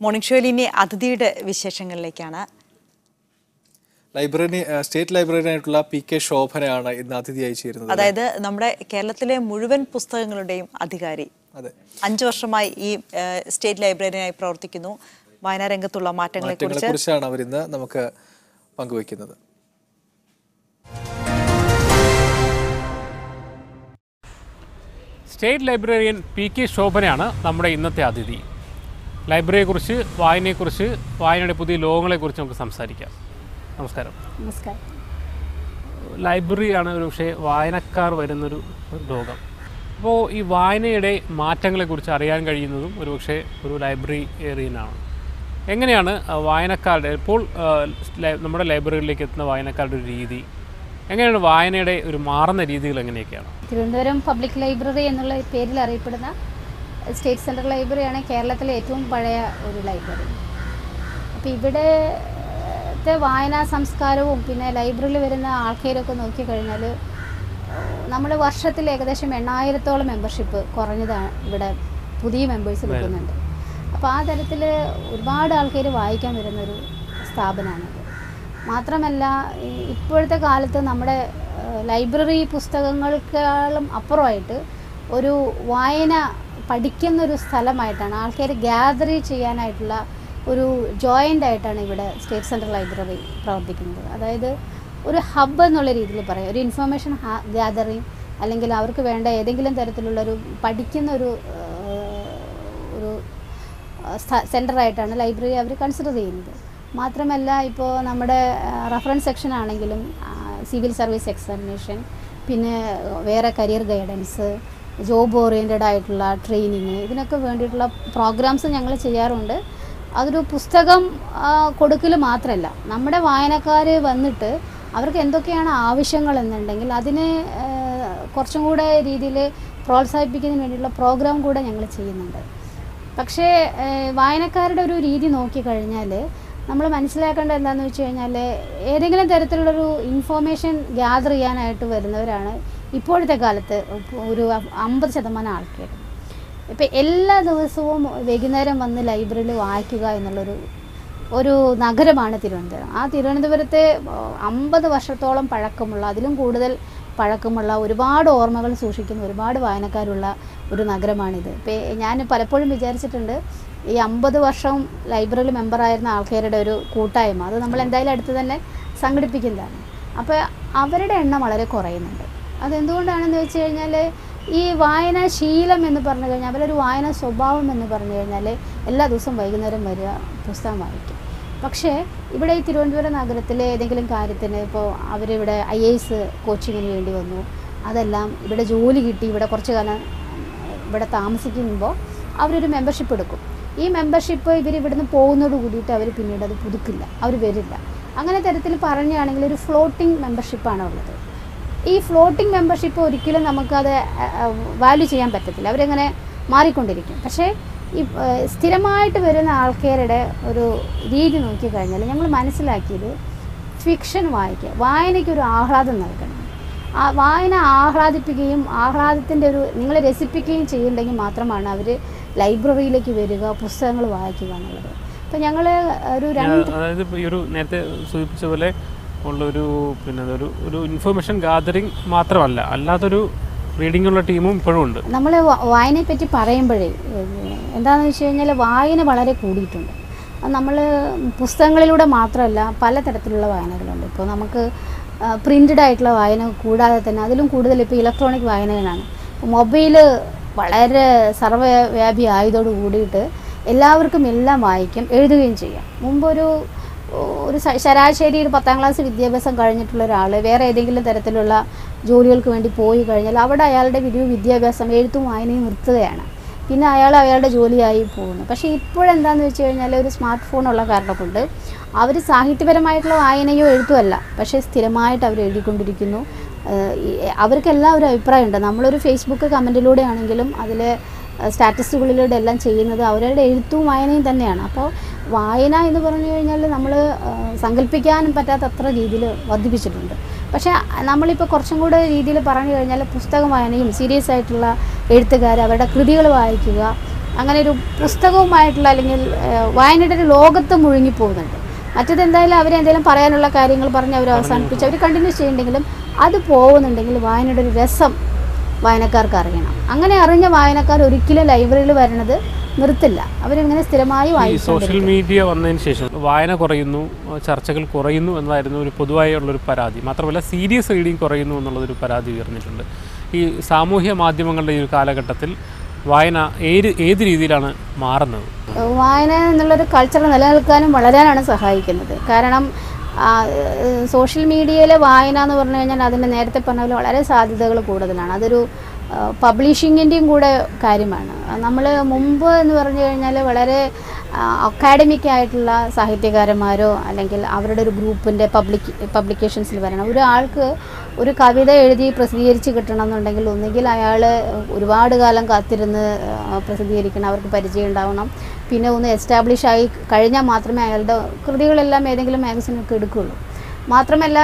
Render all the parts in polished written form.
Morning ഷോയിൽ ഇനി അതിഥിയുടെ വിശേഷങ്ങളിലേക്കാണ്. State ലൈബ്രറിയായിട്ടുള്ള PK ശോഭനയാണ് ഇന്ന് അതിഥിയായി ചേരുന്നത്. അതായത് നമ്മുടെ കേരളത്തിലെ മുഴുവൻ പുസ്തകങ്ങളുടെയും അധികാരി. 5 വർഷമായി ഈ സ്റ്റേറ്റ് ലൈബ്രറിയായി പ്രവർത്തിക്കുന്നു. വായനാരംഗത്തുള്ള മാറ്റങ്ങളെക്കുറിച്ചാണ് അവർ ഇന്ന് നമുക്ക് പങ്കുവയ്ക്കുന്നത്. സ്റ്റേറ്റ് ലൈബ്രറിയൻ PK ശോഭനയാണ് നമ്മുടെ ഇന്നത്തെ അതിഥി. ലൈബ്രറിയെക്കുറിച്ച്, വായനയെക്കുറിച്ച്, വായനയുടെ പുതിയ ലോകങ്ങളെക്കുറിച്ച് നമുക്ക് സംസാരിക്കാം. നമസ്കാരം. നമസ്കാരം. ലൈബ്രറിയാണ് ഒരു പക്ഷേ വായനക്കാർ വരുന്നൊരു ലോകം. അപ്പോൾ ഈ വായനയുടെ മാറ്റങ്ങളെക്കുറിച്ച് അറിയാൻ കഴിയുന്നതും ഒരുപക്ഷെ ഒരു ലൈബ്രറിയനാണ്. എങ്ങനെയാണ് വായനക്കാരുടെ ഇപ്പോൾ നമ്മുടെ ലൈബ്രറിയിലേക്ക് എത്തുന്ന വായനക്കാരുടെ ഒരു രീതി, എങ്ങനെയാണ് വായനയുടെ ഒരു മാറുന്ന രീതികൾ എങ്ങനെയൊക്കെയാണ്? തിരുവനന്തപുരം പബ്ലിക് ലൈബ്രറി എന്നുള്ള പേരിൽ അറിയപ്പെടുന്ന സ്റ്റേറ്റ് സെൻട്രൽ ലൈബ്രറിയാണ് കേരളത്തിലെ ഏറ്റവും പഴയ ഒരു ലൈബ്രറി. അപ്പോൾ ഇവിടുത്തെ വായനാ സംസ്കാരവും പിന്നെ ലൈബ്രറിയിൽ വരുന്ന ആൾക്കാരൊക്കെ നോക്കിക്കഴിഞ്ഞാൽ നമ്മൾ വർഷത്തിൽ ഏകദേശം 8000-ഓളം മെമ്പർഷിപ്പ് കുറഞ്ഞതാണ് ഇവിടെ പുതിയ മെമ്പേഴ്സ് കിട്ടുന്നുണ്ട്. അപ്പോൾ ആ തരത്തിൽ ഒരുപാട് ആൾക്കാർ വായിക്കാൻ വരുന്നൊരു സ്ഥാപനമാണിത്. മാത്രമല്ല ഇപ്പോഴത്തെ കാലത്ത് നമ്മുടെ ലൈബ്രറി പുസ്തകങ്ങൾക്കാളും അപ്പുറമായിട്ട് ഒരു വായന പഠിക്കുന്നൊരു സ്ഥലമായിട്ടാണ് ആൾക്കാർ ഗ്യാദർ ചെയ്യാനായിട്ടുള്ള ഒരു ജോയിൻ്റ് ആയിട്ടാണ് ഇവിടെ സ്റ്റേറ്റ് സെൻട്രൽ ലൈബ്രറി പ്രവർത്തിക്കുന്നത്. അതായത് ഒരു ഹബ്ബ് എന്നുള്ള രീതിയിൽ പറയാം, ഒരു ഇൻഫർമേഷൻ ഗ്യാദറിങ് അല്ലെങ്കിൽ അവർക്ക് വേണ്ട ഏതെങ്കിലും തരത്തിലുള്ളൊരു പഠിക്കുന്ന ഒരു സെൻറ്ററായിട്ടാണ് ലൈബ്രറി അവർ കൺസിഡർ ചെയ്യുന്നത്. മാത്രമല്ല ഇപ്പോൾ നമ്മുടെ റഫറൻസ് സെക്ഷൻ ആണെങ്കിലും സിവിൽ സർവീസ് എക്സാമിനേഷൻ, പിന്നെ വേറെ കരിയർ ഗൈഡൻസ്, ജോബ് ഓറിയൻറ്റഡ് ആയിട്ടുള്ള ട്രെയിനിങ്, ഇതിനൊക്കെ വേണ്ടിയിട്ടുള്ള പ്രോഗ്രാംസ് ഞങ്ങൾ ചെയ്യാറുണ്ട്. അതൊരു പുസ്തകം കൊടുക്കൽ മാത്രമല്ല, നമ്മുടെ വായനക്കാർ വന്നിട്ട് അവർക്ക് എന്തൊക്കെയാണ് ആവശ്യങ്ങൾ എന്നുണ്ടെങ്കിൽ അതിന് കുറച്ചും കൂടെ രീതിയിൽ പ്രോത്സാഹിപ്പിക്കുന്നതിന് വേണ്ടിയിട്ടുള്ള പ്രോഗ്രാം കൂടെ ഞങ്ങൾ ചെയ്യുന്നുണ്ട്. പക്ഷേ വായനക്കാരുടെ ഒരു രീതി നോക്കിക്കഴിഞ്ഞാൽ നമ്മൾ മനസ്സിലാക്കേണ്ടത് എന്താണെന്ന് വെച്ച് കഴിഞ്ഞാൽ ഏതെങ്കിലും തരത്തിലുള്ളൊരു ഇൻഫോർമേഷൻ ഗ്യാദർ ചെയ്യാനായിട്ട് വരുന്നവരാണ് ഇപ്പോഴത്തെ കാലത്ത് ഒരു 50% ആൾക്കാർ. ഇപ്പം എല്ലാ ദിവസവും വൈകുന്നേരം വന്ന് ലൈബ്രറിയിൽ വായിക്കുക എന്നുള്ളൊരു നഗരമാണ് തിരുവനന്തപുരം. ആ തിരുവനന്തപുരത്തെ 50 വർഷത്തോളം പഴക്കമുള്ള, അതിലും കൂടുതൽ പഴക്കമുള്ള, ഒരുപാട് ഓർമ്മകൾ സൂക്ഷിക്കുന്ന ഒരുപാട് വായനക്കാരുള്ള ഒരു നഗരമാണിത്. ഇപ്പം ഞാൻ പലപ്പോഴും വിചാരിച്ചിട്ടുണ്ട് ഈ 50 വർഷം ലൈബ്രറിയിൽ മെമ്പറായിരുന്ന ആൾക്കാരുടെ ഒരു കൂട്ടായ്മ അത് നമ്മൾ എന്തായാലും അടുത്ത് തന്നെ സംഘടിപ്പിക്കുന്നതാണ്. അപ്പോൾ അവരുടെ എണ്ണം വളരെ കുറയുന്നുണ്ട്. അതെന്തുകൊണ്ടാണെന്ന് വെച്ച് കഴിഞ്ഞാൽ ഈ വായനാശീലം എന്ന് പറഞ്ഞു കഴിഞ്ഞാൽ അവരൊരു വായന സ്വഭാവം എന്ന് പറഞ്ഞു കഴിഞ്ഞാൽ എല്ലാ ദിവസവും വൈകുന്നേരം വരിക, പുസ്തകം വായിക്കും. പക്ഷേ ഇവിടെ ഈ തിരുവനന്തപുരം നഗരത്തിലെ ഏതെങ്കിലും കാര്യത്തിന് ഇപ്പോൾ അവരിവിടെ IAS കോച്ചിങ്ങിന് വേണ്ടി വന്നു, അതെല്ലാം ഇവിടെ ജോലി കിട്ടി, ഇവിടെ കുറച്ച് കാലം ഇവിടെ താമസിക്കുമ്പോൾ അവരൊരു മെമ്പർഷിപ്പ് എടുക്കും. ഈ മെമ്പർഷിപ്പ് ഇവിടുന്ന് പോകുന്നതോട് കൂടിയിട്ട് അവർ പിന്നീട് അത് പുതുക്കില്ല, അവർ വരില്ല. അങ്ങനെ തരത്തിൽ പറയുകയാണെങ്കിൽ ഒരു ഫ്ലോട്ടിംഗ് മെമ്പർഷിപ്പാണ് ഉള്ളത്. ഈ ഫ്ലോട്ടിംഗ് മെമ്പർഷിപ്പ് ഒരിക്കലും നമുക്കത് വാല്യൂ ചെയ്യാൻ പറ്റത്തില്ല, അവരങ്ങനെ മാറിക്കൊണ്ടിരിക്കും. പക്ഷേ ഈ സ്ഥിരമായിട്ട് വരുന്ന ആൾക്കാരുടെ ഒരു രീതി നോക്കിക്കഴിഞ്ഞാൽ ഞങ്ങൾ മനസ്സിലാക്കിയത് ഫിക്ഷൻ വായിക്കുക, വായനയ്ക്കൊരു ആഹ്ലാദം നൽകണം. ആ വായന ആഹ്ലാദിപ്പിക്കുകയും ആഹ്ലാദത്തിൻ്റെ നിങ്ങളെ രസിപ്പിക്കുകയും ചെയ്യുന്നുണ്ടെങ്കിൽ മാത്രമാണ് അവർ ലൈബ്രറിയിലേക്ക് വരിക, പുസ്തകങ്ങൾ വായിക്കുക എന്നുള്ളത്. അപ്പോൾ ഞങ്ങൾ അതായത് ഈ ഒരു നേരത്തെ സൂചിപ്പിച്ച പോലെ ഉള്ളൊരു ഒരു ഇൻഫർമേഷൻ ഗാദറിങ് മാത്രമല്ല, അല്ലാത്തൊരു റീഡിംഗ് ഉള്ള ടീമും ഇപ്പോഴും ഉണ്ട്. നമ്മൾ വായനയെ പറ്റി പറയുമ്പോഴേ എന്താണെന്ന് വെച്ച് കഴിഞ്ഞാൽ വായന വളരെ കൂടിയിട്ടുണ്ട്. നമ്മൾ പുസ്തകങ്ങളിലൂടെ മാത്രമല്ല പലതരത്തിലുള്ള വായനകളുണ്ട്. ഇപ്പോൾ നമുക്ക് പ്രിൻറ്റഡ് ആയിട്ടുള്ള വായന കൂടാതെ തന്നെ അതിലും കൂടുതൽ ഇപ്പോൾ ഇലക്ട്രോണിക് വായനകളാണ്. മൊബൈൽ വളരെ സർവ്വവ്യാപി ആയതോട് കൂടിയിട്ട് എല്ലാവർക്കും എല്ലാം വായിക്കും, എഴുതുകയും ചെയ്യാം. മുമ്പൊരു ശരാശരി ഒരു 10ാം ക്ലാസ് വിദ്യാഭ്യാസം കഴിഞ്ഞിട്ടുള്ള ഒരാൾ വേറെ ഏതെങ്കിലും തരത്തിലുള്ള ജോലികൾക്ക് വേണ്ടി പോയി കഴിഞ്ഞാൽ അവിടെ അയാളുടെ വിദ്യാഭ്യാസം എഴുത്തും വായനയും നിർത്തുകയാണ്. പിന്നെ അയാളുടെ ജോലിയായി പോകുന്നു. പക്ഷേ ഇപ്പോഴെന്താണെന്ന് വെച്ച് കഴിഞ്ഞാൽ ഒരു സ്മാർട്ട് ഫോണുള്ള കാരണം കൊണ്ട് അവർ സാഹിത്യപരമായിട്ടുള്ള വായനയോ എഴുത്തുമല്ല, പക്ഷേ സ്ഥിരമായിട്ട് അവർ എഴുതിക്കൊണ്ടിരിക്കുന്നു. അവർക്കെല്ലാം ഒരു അഭിപ്രായമുണ്ട്. നമ്മളൊരു ഫേസ്ബുക്ക് കമൻറ്റിലൂടെ ആണെങ്കിലും അതിലെ സ്റ്റാറ്റസുകളിലൂടെ എല്ലാം ചെയ്യുന്നത് അവരുടെ എഴുത്തും വായനയും തന്നെയാണ്. അപ്പോൾ വായന എന്ന് പറഞ്ഞു കഴിഞ്ഞാൽ നമ്മൾ സങ്കല്പിക്കാനും പറ്റാത്തത്ര രീതിയിൽ വർദ്ധിപ്പിച്ചിട്ടുണ്ട്. പക്ഷേ നമ്മളിപ്പോൾ കുറച്ചും കൂടെ രീതിയിൽ പറഞ്ഞു കഴിഞ്ഞാൽ പുസ്തകം വായനയും സീരിയസ് ആയിട്ടുള്ള എഴുത്തുകാർ അവരുടെ കൃതികൾ വായിക്കുക, അങ്ങനെ ഒരു പുസ്തകവുമായിട്ടുള്ള അല്ലെങ്കിൽ വായനയുടെ ഒരു ലോകത്ത് മുഴുങ്ങിപ്പോകുന്നുണ്ട്. മറ്റേതെന്തായാലും അവരെന്തെങ്കിലും പറയാനുള്ള കാര്യങ്ങൾ പറഞ്ഞ് അവർ അവസാനിപ്പിച്ച് അവർ കണ്ടിന്യൂ ചെയ്യുന്നുണ്ടെങ്കിലും അത് പോകുന്നുണ്ടെങ്കിൽ വായനയുടെ ഒരു രസം വായനക്കാർക്ക് അറിയണം. അങ്ങനെ അറിഞ്ഞ വായനക്കാർ ഒരിക്കലും ലൈബ്രറിയിൽ വരണത് നിർത്തില്ല. അവരിങ്ങനെ സ്ഥിരമായി വായിക്കും. സോഷ്യൽ മീഡിയ വന്നതിന് ശേഷം വായന കുറയുന്നു, ചർച്ചകൾ കുറയുന്നു എന്നതായിരുന്നു ഒരു പൊതുവായുള്ളൊരു പരാതി. മാത്രമല്ല സീരിയസ് റീഡിങ് കുറയുന്നു എന്നുള്ളതൊരു പരാതി ഉയർന്നിട്ടുണ്ട്. ഈ സാമൂഹ്യ മാധ്യമങ്ങളുടെ ഈ ഒരു കാലഘട്ടത്തിൽ വായന ഏത് രീതിയിലാണ് മാറുന്നത്? വായന എന്നുള്ളൊരു കൾച്ചർ നിലനിൽക്കാനും വളരാനാണ് സഹായിക്കുന്നത്. കാരണം സോഷ്യൽ മീഡിയയിലെ വായന എന്ന് പറഞ്ഞു കഴിഞ്ഞാൽ അതിൻ്റെ നേരത്തെ പറഞ്ഞ പോലെ വളരെ സാധ്യതകൾ കൂടുതലാണ്. അതൊരു പബ്ലിഷിങ്ങിൻ്റെയും കൂടെ കാര്യമാണ്. നമ്മൾ മുമ്പ് എന്ന് പറഞ്ഞു കഴിഞ്ഞാൽ വളരെ അക്കാഡമിക് ആയിട്ടുള്ള സാഹിത്യകാരന്മാരോ അല്ലെങ്കിൽ അവരുടെ ഒരു ഗ്രൂപ്പിൻ്റെ പബ്ലിക്കേഷൻസിൽ വരണം. ഒരാൾക്ക് ഒരു കവിത എഴുതി പ്രസിദ്ധീകരിച്ച് കിട്ടണമെന്നുണ്ടെങ്കിൽ ഒന്നുകിൽ അയാൾ ഒരുപാട് കാലം കാത്തിരുന്ന് പ്രസിദ്ധീകരിക്കണം, അവർക്ക് പരിചയം ഉണ്ടാവണം, പിന്നെ ഒന്ന് എസ്റ്റാബ്ലിഷ് ആയി കഴിഞ്ഞാൽ മാത്രമേ അയാളുടെ കൃതികളെല്ലാം ഏതെങ്കിലും മാഗസിനൊക്കെ എടുക്കുകയുള്ളൂ. മാത്രമല്ല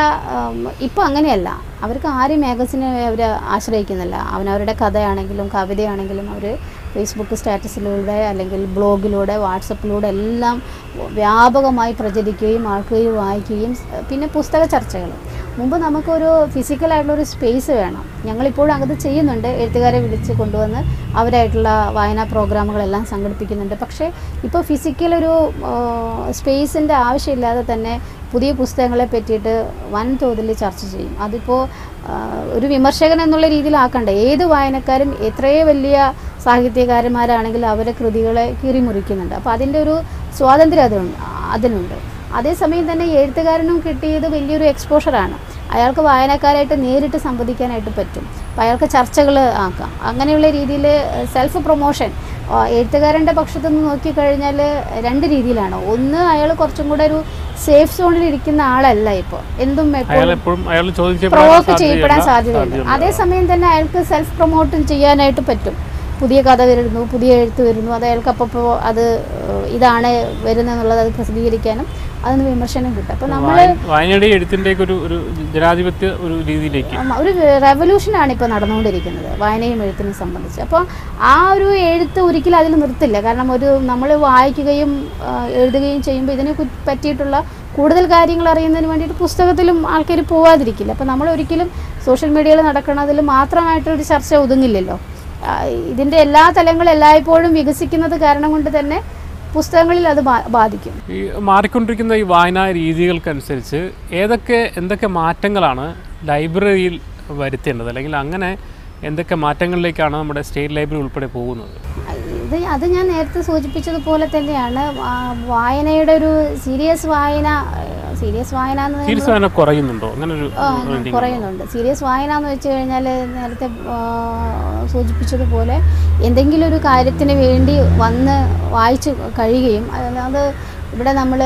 ഇപ്പോൾ അങ്ങനെയല്ല, അവർക്ക് ആരും മാഗസിനെ അവർ ആശ്രയിക്കുന്നില്ല. അവരവരുടെ കഥയാണെങ്കിലും കവിതയാണെങ്കിലും അവർ ഫേസ്ബുക്ക് സ്റ്റാറ്റസിലൂടെ അല്ലെങ്കിൽ ബ്ലോഗിലൂടെ വാട്സപ്പിലൂടെ എല്ലാം വ്യാപകമായി പ്രചരിക്കുകയും ആൾക്കാർ വായിക്കുകയും പിന്നെ പുസ്തക ചർച്ചകൾ. മുമ്പ് നമുക്കൊരു ഫിസിക്കലായിട്ടുള്ളൊരു സ്പേസ് വേണം. ഞങ്ങളിപ്പോഴും അത് ചെയ്യുന്നുണ്ട്. എഴുത്തുകാരെ വിളിച്ച് കൊണ്ടുവന്ന് അവരായിട്ടുള്ള വായനാ പ്രോഗ്രാമുകളെല്ലാം സംഘടിപ്പിക്കുന്നുണ്ട്. പക്ഷേ ഇപ്പോൾ ഫിസിക്കലൊരു സ്പേസിൻ്റെ ആവശ്യമില്ലാതെ തന്നെ പുതിയ പുസ്തകങ്ങളെ പറ്റിയിട്ട് വൻതോതിൽ ചർച്ച ചെയ്യും. അതിപ്പോൾ ഒരു വിമർശകൻ എന്നുള്ള രീതിയിലാക്കണ്ട. ഏത് വായനക്കാരും എത്രയോ വലിയ സാഹിത്യകാരന്മാരാണെങ്കിൽ അവരെ കൃതികളെ കീറിമുറിക്കുന്നുണ്ട്. അപ്പോൾ അതിൻ്റെ ഒരു സ്വാതന്ത്ര്യം അതിനുണ്ട്. അതേസമയം തന്നെ എഴുത്തുകാരനും കിട്ടിയത് വലിയൊരു എക്സ്പോഷറാണ്. അയാൾക്ക് വായനക്കാരായിട്ട് നേരിട്ട് സംവദിക്കാനായിട്ട് പറ്റും. അപ്പോൾ അയാൾക്ക് ചർച്ചകൾ ആക്കാം. അങ്ങനെയുള്ള രീതിയിൽ സെൽഫ് പ്രൊമോഷൻ എഴുത്തുകാരൻ്റെ പക്ഷത്തു നിന്ന് നോക്കിക്കഴിഞ്ഞാൽ രണ്ട് രീതിയിലാണ്. ഒന്ന്, അയാൾ കുറച്ചും കൂടെ ഒരു സേഫ് സോണിൽ ഇരിക്കുന്ന ആളല്ല. ഇപ്പോൾ എന്തും പ്രൊവോക്ക് ചെയ്യപ്പെടാൻ സാധ്യതയുണ്ട്. അതേസമയം തന്നെ അയാൾക്ക് സെൽഫ് പ്രൊമോട്ടും ചെയ്യാനായിട്ട് പറ്റും. പുതിയ കഥ വരുന്നു, പുതിയ എഴുത്ത് വരുന്നു, അത് അയാൾക്ക് അപ്പോൾ അത് ഇതാണ് വരുന്നതെന്നുള്ളത് അത് പ്രസിദ്ധീകരിക്കാനും അതിന് വിമർശനം കിട്ടും. അപ്പോൾ നമ്മൾ വായനയുടെ എഴുത്തിൻ്റെ ഒരു ജനാധിപത്യ ഒരു രീതിയിലേക്ക് ഒരു റെവല്യൂഷനാണ് ഇപ്പോൾ നടന്നുകൊണ്ടിരിക്കുന്നത് വായനയും എഴുത്തിനെ സംബന്ധിച്ച്. അപ്പോൾ ആ ഒരു എഴുത്ത് ഒരിക്കലും അതിൽ നിർത്തില്ല. കാരണം നമ്മൾ വായിക്കുകയും എഴുതുകയും ചെയ്യുമ്പോൾ ഇതിനെ പറ്റിയിട്ടുള്ള കൂടുതൽ കാര്യങ്ങൾ അറിയുന്നതിന് വേണ്ടിയിട്ട് പുസ്തകത്തിലും ആൾക്കാർ പോവാതിരിക്കില്ല. അപ്പോൾ നമ്മൾ ഒരിക്കലും സോഷ്യൽ മീഡിയയിൽ നടക്കുന്നതിൽ മാത്രമായിട്ടൊരു ചർച്ച ഒതുങ്ങില്ലല്ലോ. ഇതിൻ്റെ എല്ലാ തലങ്ങളും എല്ലായ്പ്പോഴും വികസിക്കുന്നത് കാരണം കൊണ്ട് തന്നെ പുസ്തകങ്ങളിൽ അത് ബാധിക്കും. ഈ മാറിക്കൊണ്ടിരിക്കുന്ന ഈ വായനാ രീതികൾക്കനുസരിച്ച് എന്തൊക്കെ മാറ്റങ്ങളാണ് ലൈബ്രറിയിൽ വരുത്തേണ്ടത്, അല്ലെങ്കിൽ അങ്ങനെ എന്തൊക്കെ മാറ്റങ്ങളിലേക്കാണ് നമ്മുടെ സ്റ്റേറ്റ് ലൈബ്രറി ഉൾപ്പെടെ പോകുന്നത്? അത് ഞാൻ നേരത്തെ സൂചിപ്പിച്ചതുപോലെ തന്നെയാണ്. വായനയുടെ ഒരു സീരിയസ് വായന കുറയുന്നുണ്ടോ? അങ്ങനെ കുറയുന്നുണ്ട്. സീരിയസ് വായന എന്ന് വെച്ച് കഴിഞ്ഞാൽ നേരത്തെ സൂചിപ്പിച്ചതുപോലെ എന്തെങ്കിലും ഒരു കാര്യത്തിന് വേണ്ടി വന്ന് വായിച്ച് കഴിയുകയും അത് ഇവിടെ നമ്മൾ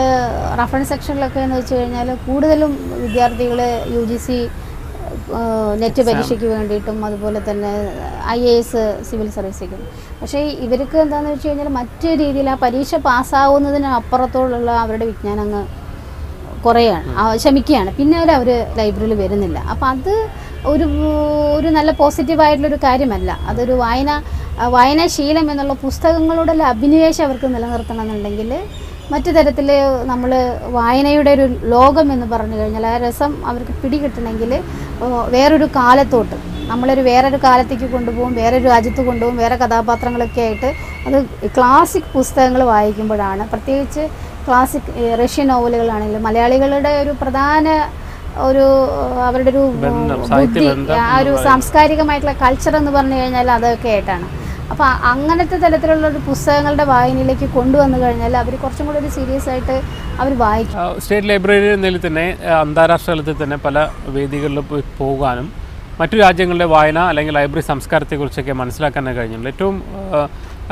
റഫറൻസ് സെക്ഷനിലൊക്കെ എന്ന് വെച്ച് കഴിഞ്ഞാൽ കൂടുതലും വിദ്യാർത്ഥികൾ UGC നെറ്റ് പരീക്ഷയ്ക്ക് വേണ്ടിയിട്ടും അതുപോലെ തന്നെ IAS സിവിൽ സർവീസിനും. പക്ഷേ ഇവർക്ക് എന്താണെന്ന് വെച്ച് കഴിഞ്ഞാൽ മറ്റു രീതിയിൽ ആ പരീക്ഷ പാസ്സാവുന്നതിന് അപ്പുറത്തോടുള്ള അവരുടെ വിജ്ഞാനം അങ്ങ് ശമിക്കുകയാണ്. പിന്നെ അവർ ലൈബ്രറിയിൽ വരുന്നില്ല. അപ്പോൾ അത് ഒരു നല്ല പോസിറ്റീവായിട്ടുള്ളൊരു കാര്യമല്ല. അതൊരു വായനാശീലം എന്നുള്ള പുസ്തകങ്ങളുടെ അഭിനിവേശം അവർക്ക് നിലനിർത്തണമെന്നുണ്ടെങ്കിൽ മറ്റു തരത്തിൽ നമ്മൾ വായനയുടെ ഒരു ലോകം എന്ന് പറഞ്ഞു കഴിഞ്ഞാൽ ആ രസം അവർക്ക് പിടികിട്ടണമെങ്കിൽ വേറൊരു കാലത്തോട്ട് വേറൊരു കാലത്തേക്ക് കൊണ്ടുപോകും, വേറൊരു രാജ്യത്ത് കൊണ്ടുപോകും, വേറെ കഥാപാത്രങ്ങളൊക്കെ ആയിട്ട് അത് ക്ലാസിക് പുസ്തകങ്ങൾ വായിക്കുമ്പോഴാണ്, പ്രത്യേകിച്ച് ക്ലാസിക് റഷ്യൻ നോവലുകളാണെങ്കിലും മലയാളികളുടെ ഒരു പ്രധാന അവരുടെ ഒരു ബുദ്ധി, ആ ഒരു സാംസ്കാരികമായിട്ടുള്ള കൾച്ചർ എന്ന് പറഞ്ഞു കഴിഞ്ഞാൽ അതൊക്കെ ആയിട്ടാണ്. അപ്പോൾ അങ്ങനത്തെ തരത്തിലുള്ളൊരു പുസ്തകങ്ങളുടെ വായനയിലേക്ക് കൊണ്ടുവന്നു കഴിഞ്ഞാൽ അവർ കുറച്ചും കൂടി ഒരു സീരിയസ് ആയിട്ട് അവർ വായിക്കും. സ്റ്റേറ്റ് ലൈബ്രറി എന്നതിൽ തന്നെ അന്താരാഷ്ട്ര തലത്തിൽ തന്നെ പല വേദികളിൽ പോകാനും മറ്റു രാജ്യങ്ങളുടെ വായന അല്ലെങ്കിൽ ലൈബ്രറി സംസ്കാരത്തെക്കുറിച്ചൊക്കെ മനസ്സിലാക്കാനൊക്കെ കഴിഞ്ഞിട്ടുണ്ട്.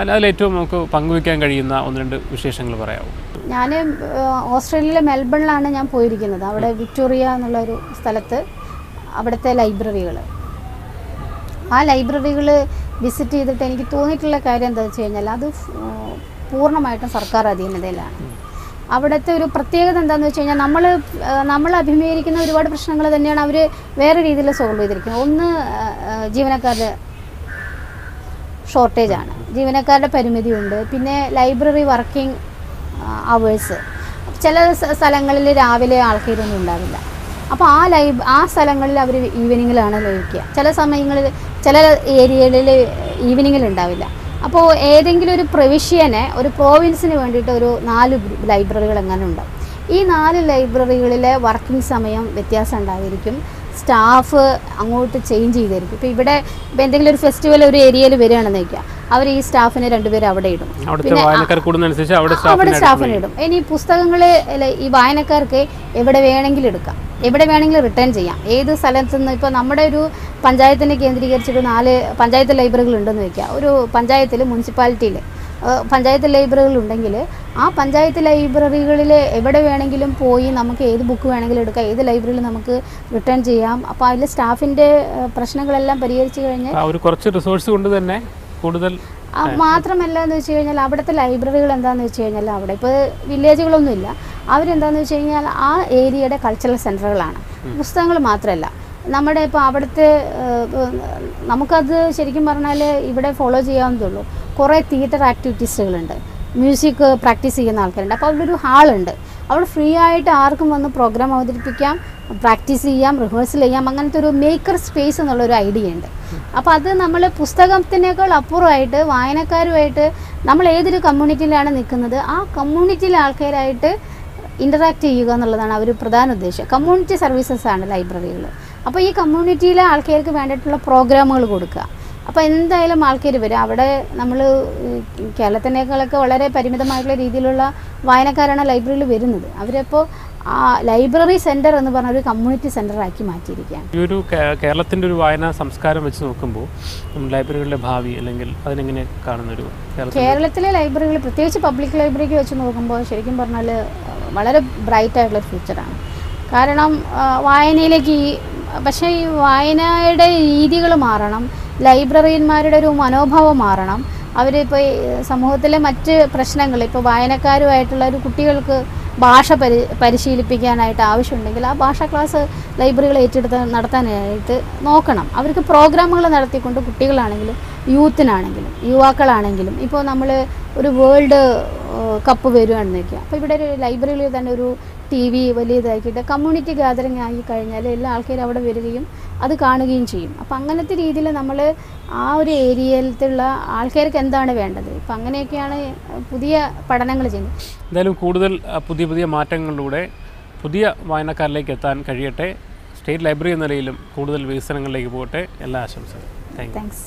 അതിലേറ്റവും നമുക്ക് പങ്കുവയ്ക്കാൻ കഴിയുന്ന 1-2 വിശേഷങ്ങൾ പറയാമോ? ഞാൻ ഓസ്ട്രേലിയയിലെ മെൽബണിലാണ് ഞാൻ പോയിരിക്കുന്നത്. അവിടെ വിക്ടോറിയ എന്നുള്ളൊരു സ്ഥലത്ത് അവിടുത്തെ ലൈബ്രറികൾ, ആ ലൈബ്രറികൾ വിസിറ്റ് ചെയ്തിട്ട് എനിക്ക് തോന്നിയിട്ടുള്ള കാര്യം എന്താ വെച്ച് കഴിഞ്ഞാൽ അത് പൂർണ്ണമായിട്ടും സർക്കാർ അധീനതയിലാണ്. അവിടുത്തെ ഒരു പ്രത്യേകത എന്താണെന്ന് വെച്ച് കഴിഞ്ഞാൽ നമ്മൾ അഭിമുഖീകരിക്കുന്ന ഒരുപാട് പ്രശ്നങ്ങൾ തന്നെയാണ് അവർ വേറെ രീതിയിൽ സോൾവ് ചെയ്തിരിക്കുന്നത്. ഒന്ന്, ജീവനക്കാരുടെ ഷോർട്ടേജാണ്, ജീവനക്കാരുടെ പരിമിതിയുണ്ട്. പിന്നെ ലൈബ്രറി വർക്കിംഗ് അവേഴ്സ്, ചില സ്ഥലങ്ങളിൽ രാവിലെ ആൾക്കാരൊന്നും ഉണ്ടാവില്ല. അപ്പോൾ ആ സ്ഥലങ്ങളിൽ അവർ ഈവനിങ്ങിലാണ് ലഭിക്കുക. ചില സമയങ്ങളിൽ ചില ഏരിയകളിൽ ഈവനിങ്ങിൽ ഉണ്ടാവില്ല. അപ്പോൾ ഏതെങ്കിലും ഒരു പ്രവിശ്യനെ, ഒരു പ്രോവിൻസിന് വേണ്ടിയിട്ട് ഒരു 4 ലൈബ്രറികൾ എങ്ങനെ ഉണ്ടാവും. ഈ 4 ലൈബ്രറികളിലെ വർക്കിംഗ് സമയം വ്യത്യാസം ഉണ്ടായിരിക്കും. സ്റ്റാഫ് അങ്ങോട്ട് ചേഞ്ച് ചെയ്തായിരിക്കും. ഇപ്പോൾ ഇവിടെ ഇപ്പോൾ എന്തെങ്കിലും ഒരു ഫെസ്റ്റിവൽ ഒരു ഏരിയയിൽ വരികയാണെന്ന് വയ്ക്കുക, അവർ ഈ സ്റ്റാഫിനെ 2 പേര് അവിടെ ഇടും, പിന്നെ അവിടെ സ്റ്റാഫിനെ ഇടും. ഇനി പുസ്തകങ്ങൾ ഈ വായനക്കാർക്ക് എവിടെ വേണമെങ്കിലും എടുക്കാം, എവിടെ വേണമെങ്കിലും റിട്ടേൺ ചെയ്യാം. ഏത് സ്ഥലത്തു നിന്ന്, ഇപ്പോൾ നമ്മുടെ ഒരു പഞ്ചായത്തിനെ കേന്ദ്രീകരിച്ചൊരു 4 പഞ്ചായത്ത് ലൈബ്രറികൾ ഉണ്ടെന്ന് വയ്ക്കുക. ഒരു പഞ്ചായത്തിൽ, മുനിസിപ്പാലിറ്റിയിൽ പഞ്ചായത്ത് ലൈബ്രറികൾ ഉണ്ടെങ്കിൽ ആ പഞ്ചായത്ത് ലൈബ്രറികളിൽ എവിടെ വേണമെങ്കിലും പോയി നമുക്ക് ഏത് ബുക്ക് വേണമെങ്കിലും എടുക്കാം, ഏത് ലൈബ്രറിയിൽ നമുക്ക് റിട്ടേൺ ചെയ്യാം. അപ്പോൾ അതിൽ സ്റ്റാഫിൻ്റെ പ്രശ്നങ്ങളെല്ലാം പരിഹരിച്ചു കഴിഞ്ഞാൽ കുറച്ച് റിസോഴ്സ് കൊണ്ട് തന്നെ കൂടുതൽ. മാത്രമല്ല എന്ന് വെച്ച് കഴിഞ്ഞാൽ അവിടുത്തെ ലൈബ്രറികൾ എന്താണെന്ന് വെച്ച് കഴിഞ്ഞാൽ, അവിടെ ഇപ്പോൾ വില്ലേജുകളൊന്നുമില്ല, അവരെന്താണെന്ന് വെച്ച് കഴിഞ്ഞാൽ ആ ഏരിയയുടെ കൾച്ചറൽ സെൻ്ററുകളാണ്. പുസ്തകങ്ങൾ മാത്രമല്ല, നമ്മുടെ ഇപ്പോൾ അവിടുത്തെ നമുക്കത് ശരിക്കും പറഞ്ഞാൽ ഇവിടെ ഫോളോ ചെയ്യാവുന്നതുള്ളൂ. കുറേ തിയേറ്റർ ആക്ടിവിറ്റീസുകളുണ്ട്, മ്യൂസിക് പ്രാക്ടീസ് ചെയ്യുന്ന ആൾക്കാരുണ്ട്. അപ്പോൾ അവിടെ ഒരു ഹാളുണ്ട്, അവിടെ ഫ്രീ ആയിട്ട് ആർക്കും വന്ന് പ്രോഗ്രാം അവതരിപ്പിക്കാം, പ്രാക്ടീസ് ചെയ്യാം, റിഹേഴ്സൽ ചെയ്യാം. അങ്ങനത്തെ ഒരു മേക്കർ സ്പേസ് എന്നുള്ളൊരു ഐഡിയ ഉണ്ട്. അപ്പോൾ അത് നമ്മൾ പുസ്തകത്തിനേക്കാൾ അപ്പുറമായിട്ട് വായനക്കാരുമായിട്ട് നമ്മൾ ഏതൊരു കമ്മ്യൂണിറ്റിയിലാണ് നിൽക്കുന്നത് ആ കമ്മ്യൂണിറ്റിയിലെ ആൾക്കാരായിട്ട് ഇൻ്ററാക്ട് ചെയ്യുക എന്നുള്ളതാണ് അവർ പ്രധാന ഉദ്ദേശം. കമ്മ്യൂണിറ്റി സർവീസസ് ആണ് ലൈബ്രറികൾ. അപ്പോൾ ഈ കമ്മ്യൂണിറ്റിയിലെ ആൾക്കാർക്ക് വേണ്ടിയിട്ടുള്ള പ്രോഗ്രാമുകൾ കൊടുക്കുക. അപ്പോൾ എന്തായാലും ആൾക്കാർ വരും. അവിടെ നമ്മൾ കേരളത്തിനേക്കാളൊക്കെ വളരെ പരിമിതമായിട്ടുള്ള രീതിയിലുള്ള വായനക്കാരാണ് ലൈബ്രറിയിൽ വരുന്നത്. അവരപ്പോൾ ആ ലൈബ്രറി സെൻറ്റർ എന്ന് പറഞ്ഞ ഒരു കമ്മ്യൂണിറ്റി സെൻ്ററാക്കി മാറ്റിയിരിക്കുകയാണ്. ഈ ഒരു കേരളത്തിൻ്റെ ഒരു വായനാ സംസ്കാരം വെച്ച് നോക്കുമ്പോൾ ലൈബ്രറികളുടെ ഭാവി അല്ലെങ്കിൽ അതിനെങ്ങനെ കാണുന്നൊരു കേരളത്തിലെ ലൈബ്രറികൾ, പ്രത്യേകിച്ച് പബ്ലിക് ലൈബ്രറിക്ക് വെച്ച് നോക്കുമ്പോൾ ശരിക്കും പറഞ്ഞാൽ വളരെ ബ്രൈറ്റ് ആയിട്ടുള്ള ഫ്യൂച്ചറാണ്. കാരണം വായനയിലേക്ക് പക്ഷേ ഈ വായനയുടെ രീതികൾ മാറണം, ലൈബ്രറിയന്മാരുടെ ഒരു മനോഭാവം മാറണം. അവരിപ്പോൾ സമൂഹത്തിലെ മറ്റ് പ്രശ്നങ്ങൾ, ഇപ്പോൾ വായനക്കാരുമായിട്ടുള്ള ഒരു കുട്ടികൾക്ക് ഭാഷ പരിശീലിപ്പിക്കാനായിട്ട് ആവശ്യമുണ്ടെങ്കിൽ ആ ഭാഷാ ക്ലാസ് ലൈബ്രറികൾ ഏറ്റെടുത്ത് നടത്താനായിട്ട് നോക്കണം. അവർക്ക് പ്രോഗ്രാമുകൾ നടത്തിക്കൊണ്ട് കുട്ടികളാണെങ്കിലും യൂത്തിനാണെങ്കിലും യുവാക്കളാണെങ്കിലും, ഇപ്പോൾ നമ്മൾ ഒരു വേൾഡ് കപ്പ് വരുവാണെന്ന് വയ്ക്കുക, അപ്പോൾ ഇവിടെ ഒരു ലൈബ്രറിയിൽ തന്നെ ഒരു TV വലിയതാക്കിയിട്ട് കമ്മ്യൂണിറ്റി ഗാദറിങ് ആയി കഴിഞ്ഞാൽ എല്ലാ ആൾക്കാരും അവിടെ വരികയും അത് കാണുകയും ചെയ്യും. അപ്പോൾ അങ്ങനത്തെ രീതിയിൽ നമ്മൾ ആ ഒരു ഏരിയയിലുള്ള ആൾക്കാർക്ക് എന്താണ് വേണ്ടത്, ഇപ്പം അങ്ങനെയൊക്കെയാണ് പുതിയ പഠനങ്ങൾ ചെയ്യുന്നത്. എന്തായാലും കൂടുതൽ പുതിയ മാറ്റങ്ങളിലൂടെ പുതിയ വായനക്കാരിലേക്ക് എത്താൻ കഴിയട്ടെ. സ്റ്റേറ്റ് ലൈബ്രറി എന്ന നിലയിലും കൂടുതൽ വികസനങ്ങളിലേക്ക് പോകട്ടെ. എല്ലാ ആശംസകളും. താങ്ക്സ്.